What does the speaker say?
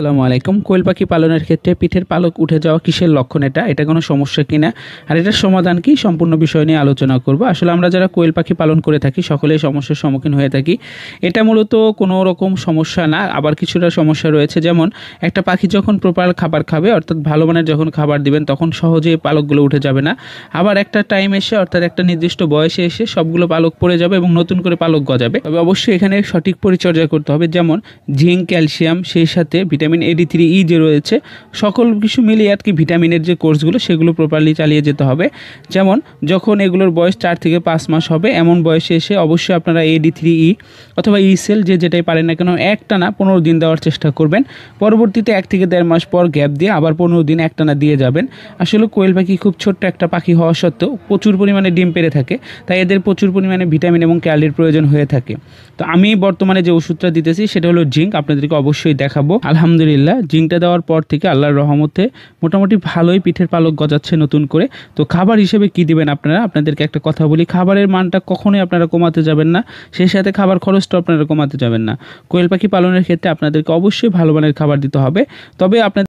আসসালামু আলাইকুম। কোয়েল পাখি পালনের ক্ষেত্রে পিঠের পালক উঠে যাওয়া কিসের লক্ষণ? এটা কোনো সমস্যা কিনা আর এটার সমাধান কি, সম্পূর্ণ বিষয় নিয়ে আলোচনা করব। আসলে আমরা যারা কোয়েল পাখি পালন করে থাকি সকলেই সমস্যার সম্মুখীন হয়ে থাকি। এটা মূলত কোনো রকম সমস্যা না, আবার কিছুটা সমস্যা রয়েছে। যেমন একটা পাখি যখন প্রপার খাবার খাবে, অর্থাৎ ভালো মানের যখন খাবার দিবেন, তখন সহজেই পালকগুলো উঠে যাবে না। আবার একটা টাইম এসে, অর্থাৎ একটা নির্দিষ্ট বয়সে এসে সবগুলো পালক পড়ে যাবে এবং নতুন করে পালক গজাবে। তবে অবশ্যই এখানে সঠিক পরিচর্যা করতে হবে, যেমন জিঙ্ক, ক্যালসিয়াম, সেই সাথে ভিটামিন AD3E যে রয়েছে, সকল কিছু মিলিয়ে আর কি ভিটামিনের যে কোর্সগুলো সেগুলো প্রপারলি চালিয়ে যেতে হবে। যেমন যখন এগুলোর বয়স 4 থেকে 5 মাস হবে, এমন বয়সে এসে অবশ্যই আপনারা AD3E অথবা ইসেল যেটাই পারেন না কেন একটানা 15 দিন দেওয়ার চেষ্টা করবেন। পরবর্তীতে 1 থেকে 1.5 মাস পর গ্যাপ দিয়ে আবার 15 দিন একটানা দিয়ে যাবেন। আসলে কোয়েল পাখি খুব ছোট্ট একটা পাখি হওয়া সত্ত্বেও প্রচুর পরিমাণে ডিম পেড়ে থাকে, তাই এদের প্রচুর পরিমাণে ভিটামিন এবং ক্যালরির প্রয়োজন হয়ে থাকে। তো আমি বর্তমানে যে ওষুধটা দিতেছি সেটা হলো জিঙ্ক, আপনাদেরকে অবশ্যই দেখাবো। আলহামদুলিল্লাহ, জিঙ্কটা দেওয়ার পর থেকে আল্লাহর রহমতে মোটামুটি ভালোই পিঠের পালক গজাচ্ছে নতুন করে। তো খাবার হিসেবে কি দিবেন আপনারা, আপনাদেরকে একটা কথা বলি, খাবারের মানটা কখনোই আপনারা কমাতে যাবেন না, সেই সাথে খাবার খরচটা আপনারা কমাতে যাবেন না। কোয়েল পাখি পালনের ক্ষেত্রে আপনাদেরকে অবশ্যই ভালো মানের খাবার দিতে হবে। তবে আপনাদের